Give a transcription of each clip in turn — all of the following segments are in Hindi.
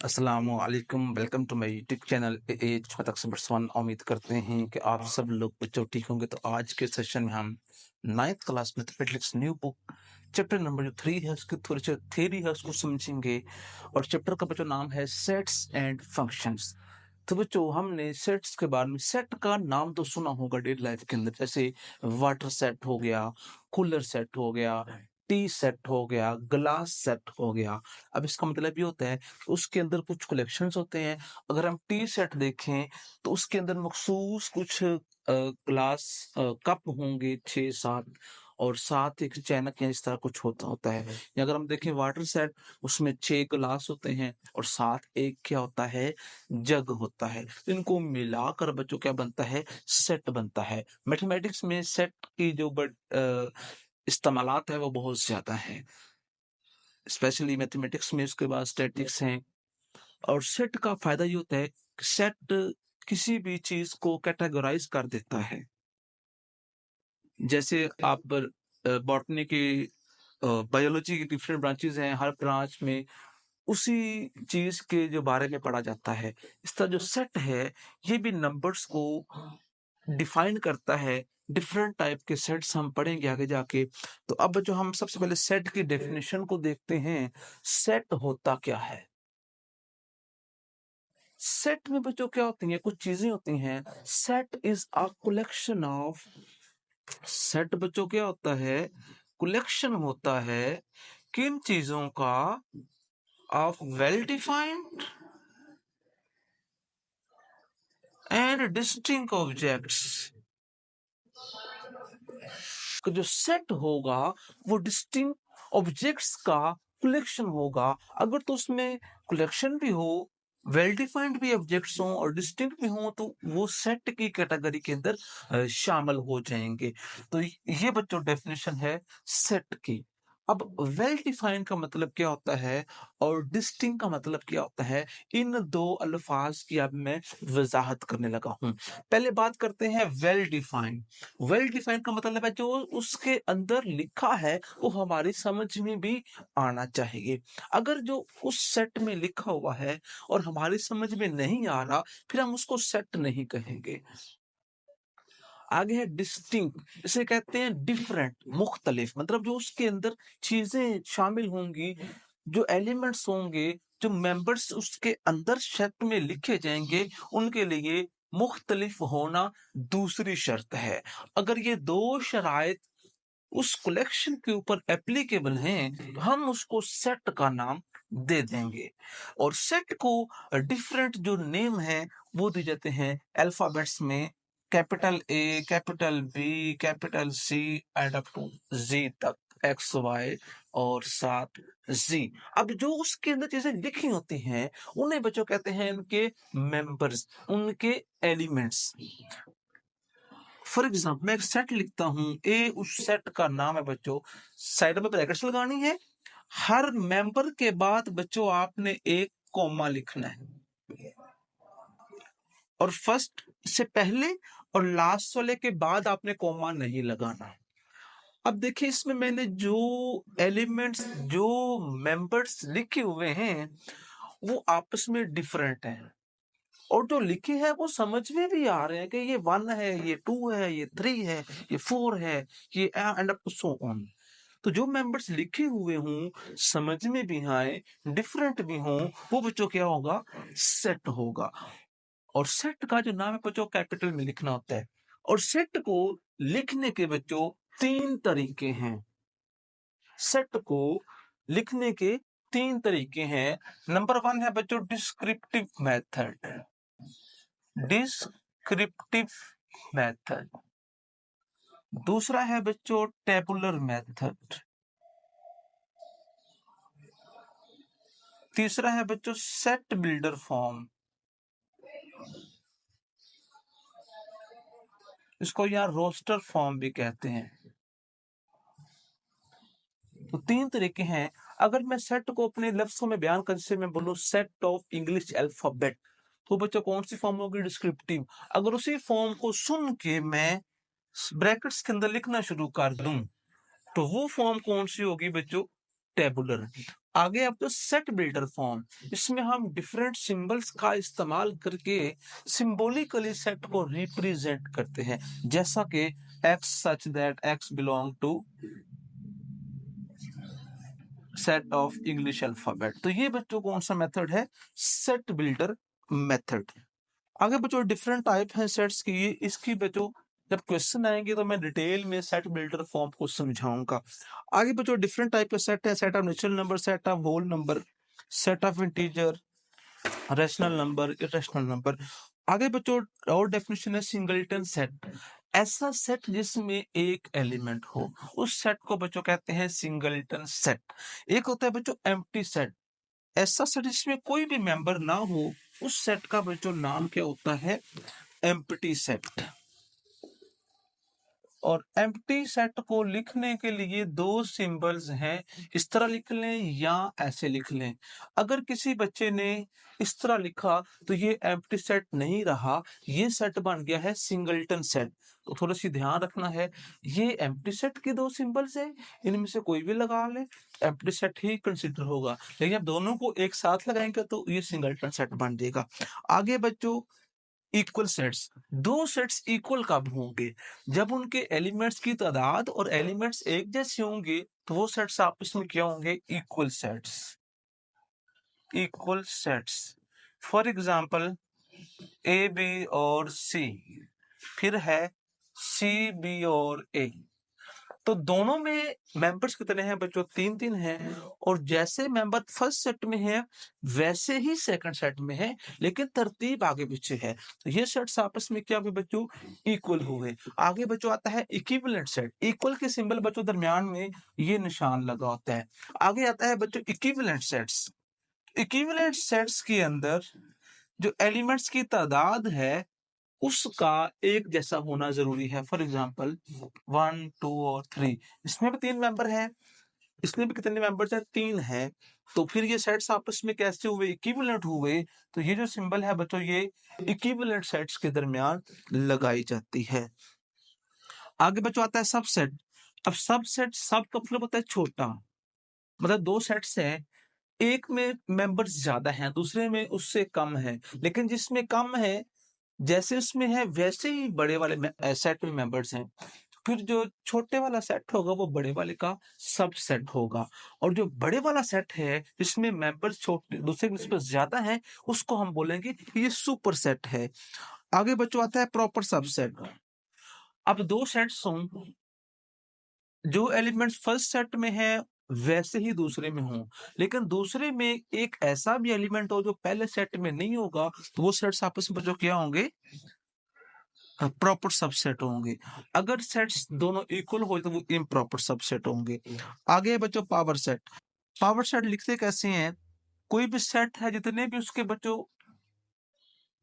अस्सलामुअलैकुम, welcome to my YouTube channel edge one. उम्मीद करते हैं कि आप सब लोग बच्चों ठीक होंगे। तो आज के सेशन में हम 9th class mathematics new book chapter number जो 3 है उसकी थोड़ी सी थ्योरी है उसको समझेंगे। और चैप्टर का बच्चों नाम है सेट्स एंड फंक्शंस। तो बच्चों हमने सेट्स के बारे में, सेट का नाम तो सुना होगा डेली लाइफ के अंदर, जैसे वाटर सेट हो गया, कूलर सेट हो गया, टी सेट हो गया, ग्लास सेट हो गया। अब इसका मतलब ये होता है उसके अंदर कुछ कलेक्शंस होते हैं। अगर हम टी सेट देखें तो उसके अंदर मखसूस कुछ ग्लास कप होंगे 6-7, और 7 एक चैनक या इस तरह कुछ होता होता है। या अगर हम देखें वाटर सेट, उसमें 6 ग्लास होते हैं और 7 एक क्या होता है, जग होता है। तो इनको मिलाकर बच्चों क्या बनता है, सेट बनता है। मैथमेटिक्स में सेट की जो इस्तेमालात है वो बहुत ज्यादा है, स्पेशली मैथमेटिक्स में। उसके बाद स्टैटिक्स हैं। और सेट का फायदा ये होता है कि सेट किसी भी चीज को कैटेगराइज कर देता है। जैसे आप बॉटनी की, बायोलॉजी की डिफरेंट ब्रांचेस हैं, हर ब्रांच में उसी चीज के जो बारे में पढ़ा जाता है। इस तरह जो सेट है ये भी नंबर्स को डिफाइन करता है। डिफरेंट टाइप के सेट्स हम पढ़ेंगे आगे जाके। तो अब जो हम सबसे पहले सेट की डेफिनेशन को देखते हैं, सेट होता क्या है। सेट में बच्चों क्या होती हैं, कुछ चीजें होती हैं। Set is a collection of, set बच्चों क्या होता है, कलेक्शन होता है किन चीजों का, of well defined and distinct objects. जो सेट होगा वो डिस्टिंक्ट ऑब्जेक्ट्स का कलेक्शन होगा। अगर तो उसमें कलेक्शन भी हो, वेल डिफाइंड भी ऑब्जेक्ट्स हों और डिस्टिंक्ट भी हों, तो वो सेट की कैटेगरी के अंदर शामिल हो जाएंगे। तो ये बच्चों डेफिनेशन है सेट की। अब वेल डिफाइंड का मतलब क्या होता है और डिस्टिंक्ट का मतलब क्या होता है, इन दो अल्फाज की अब मैं वजाहत करने लगा हूं। पहले बात करते हैं वेल डिफाइंड। वेल डिफाइन का मतलब है जो उसके अंदर लिखा है वो हमारी समझ में भी आना चाहिए। अगर जो उस सेट में लिखा हुआ है और हमारी समझ में नहीं आ रहा, फिर हम उसको सेट नहीं कहेंगे। आगे है डिस्टिंक्ट, इसे कहते हैं डिफरेंट, मुख्तलिफ। मतलब जो उसके अंदर चीजें शामिल होंगी, जो एलिमेंट्स होंगे, जो मेंबर्स उसके अंदर सेट में लिखे जाएंगे, उनके लिए मुख्तलिफ होना दूसरी शर्त है। अगर ये दो शराइत उस कलेक्शन के ऊपर एप्लीकेबल हैं तो हम उसको सेट का नाम दे देंगे। और सेट को डिफरेंट जो नेम है वो दिए जाते हैं अल्फाबेट्स में, capital A, capital B, capital C and up to G तक, एक्स वाई और साथ जी। अब जो उसके अंदर चीजें लिखी होती हैं उन्हें बच्चों कहते हैं उनके मेंबर्स, उनके एलिमेंट्स। फॉर एग्जाम्पल मैं एक सेट लिखता हूं ए, उस सेट का नाम है बच्चों। साइड में ब्रैकेट्स लगानी है, हर मेंबर के बाद बच्चों आपने एक कॉमा लिखना है, और फर्स्ट से पहले और लास्ट वाले के बाद आपने कॉमा नहीं लगाना। अब देखिए इसमें मैंने जो एलिमेंट्स, जो मेंबर्स लिखे हुए हैं वो आपस में डिफरेंट हैं, और जो लिखे हैं वो समझ में भी आ रहे हैं कि ये 1 है, ये 2 है, ये 3 है, ये 4 है, ये and up to so on. तो जो मेंबर्स लिखे हुए हों, समझ में भी आए, डिफरेंट भी हों, वो बच्चों क्या होगा, सेट होगा। और सेट का जो नाम है बच्चों कैपिटल में लिखना होता है। और सेट को लिखने के बच्चों 3 तरीके हैं। सेट को लिखने के 3 तरीके हैं। नंबर 1 है बच्चों डिस्क्रिप्टिव मेथड, डिस्क्रिप्टिव मेथड। दूसरा है बच्चों टेबुलर मेथड। तीसरा है बच्चों सेट बिल्डर फॉर्म। इसको यार रोस्टर फॉर्म भी कहते हैं। तो 3 तरीके हैं। अगर मैं सेट को अपने लफ्जों में बयान कर, जैसे मैं बोलूं सेट ऑफ इंग्लिश अल्फाबेट, तो बच्चों कौन सी फॉर्म होगी, डिस्क्रिप्टिव। अगर उसी फॉर्म को सुन के मैं ब्रैकेट्स के अंदर लिखना शुरू कर दूं तो वो फॉर्म कौन सी होगी बच्चों, टेबुलर। आगे अब तो सेट बिल्डर फॉर्म, इसमें हम डिफरेंट सिंबल्स का इस्तेमाल करके सिंबॉलिकली सेट को रिप्रेजेंट करते हैं, जैसा कि x such that x belong to set of English alphabet. तो ये बच्चों कौन सा मेथड है? Set builder method. आगे बच्चों डिफरेंट टाइप है सेट्स की, इसकी बच्चों जब क्वेश्चन आएंगे तो मैं डिटेल में सेट बिल्डर फॉर्म को समझाऊंगा। आगे बच्चों डिफरेंट टाइप के सेट है, set of natural number, set of whole number, set of integer, rational number, irrational number. आगे बच्चों और डेफिनेशन है सिंगलटन सेट, ऐसा सेट जिसमें एक एलिमेंट हो, उस सेट को बच्चों कहते हैं सिंगलटन सेट। एक होता है बच्चों एम्प्टी सेट, ऐसा सेट जिसमें कोई भी मेंबर ना हो, उस सेट का बच्चों नाम क्या होता है? Empty set. और एम्प्टी सेट को लिखने के लिए दो सिंबल्स हैं, इस तरह लिख लें या ऐसे लिख लें। अगर किसी बच्चे ने इस तरह लिखा तो ये एम्प्टी सेट नहीं रहा, ये सेट बन गया है सिंगलटन सेट। तो थोड़ा सी ध्यान रखना है, ये एम्प्टी सेट के दो सिंबल्स हैं, इनमें से कोई भी लगा ले, एम्प्टी सेट ही कंसीडर होगा। लेकिन जब दोनों को एक साथ लगाएंगे तो ये सिंगलटन सेट बन जाएगा। आगे बच्चों इक्वल सेट्स, दो सेट्स इक्वल कब होंगे? जब उनके एलिमेंट्स की तादाद और एलिमेंट्स एक जैसे होंगे तो वो सेट्स आपस में क्या होंगे? Equal sets. Equal sets for example A B और सी, फिर है सी बी और ए। तो दोनों में मेंबर्स कितने हैं बच्चों? तीन तीन हैं, और जैसे मेंबर फर्स्ट सेट में है वैसे ही सेकंड सेट में है, लेकिन तरतीब आगे पीछे है। तो ये सेट्स आपस में क्या हुए बच्चों? इक्वल हुए। आगे बच्चों आता है इक्विवेलेंट सेट, इक्वल के सिंबल बच्चों दरमियान में ये निशान लगा होता है। आगे आता है बच्चों इक्विवेलेंट सेट्स। इक्विवेलेंट सेट्स के अंदर जो एलिमेंट्स की तादाद है उसका एक जैसा होना जरूरी है। फॉर एग्जाम्पल 1 2 और 3, इसमें भी तीन मेंबर हैं, इसमें भी कितने मेंबर्स हैं? तीन हैं। तो फिर ये सेट्स आपस में कैसे हुए? इक्विवेलेंट हुए। तो ये जो सिंबल है बच्चों ये इक्विवेलेंट सेट्स के दरमियान लगाई जाती है। आगे बच्चों आता है सबसेट। अब सबसेट, सब का मतलब होता है छोटा, मतलब दो सेट्स हैं, एक में मेंबर्स ज्यादा हैं, दूसरे में उससे कम है, लेकिन जिसमें कम है जैसे उसमें है वैसे ही बड़े वाले सेट में मेंबर्स हैं। फिर जो छोटे वाला सेट होगा वो बड़े वाले का सबसेट होगा, और जो बड़े वाला सेट है जिसमें मेंबर्स छोटे दूसरे की निस्बत ज्यादा हैं उसको हम बोलेंगे ये सुपर सेट है। आगे बच्चों आता है प्रॉपर सबसेट। अब दो सेट्स हों, जो एलिमेंट्स फर्स्ट सेट में है वैसे ही दूसरे में हों, लेकिन दूसरे में एक ऐसा भी एलिमेंट हो जो पहले सेट में नहीं होगा, तो वो सेट्स आपस में जो क्या होंगे? प्रॉपर सबसेट होंगे। अगर सेट्स दोनों इक्वल हो तो वो इम्प्रॉपर सबसेट होंगे। आगे बच्चों पावर सेट। पावर सेट लिखते कैसे हैं? कोई भी सेट है जितने भी उसके बच्चों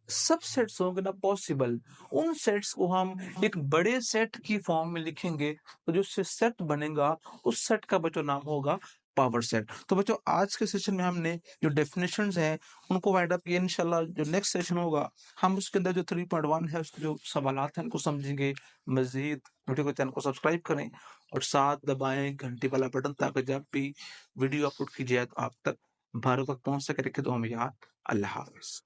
सबसेट्स होंगे ना पॉसिबल, उन सेट्स को हम एक बड़े सेट की फॉर्म में लिखेंगे, तो जो सेट बनेगा उस सेट का बच्चों नाम होगा पावर सेट। तो बच्चों आज के सेशन में हमने जो डेफिनेशंस हैं उनको वाइड अप किया। इंशाल्लाह जो नेक्स्ट सेशन होगा हम उसके अंदर जो 3.1 है उसके जो सवालात हैं उनको समझेंगे। मजीद वीडियो को चैनल को सब्सक्राइब करें और साथ दबाएं घंटी वाला बटन, ताकि जब भी वीडियो अपलोड की जाए तो आप तक भारत तक पहुंच सके। रखे तो हम याद। अल्लाह हाफिज।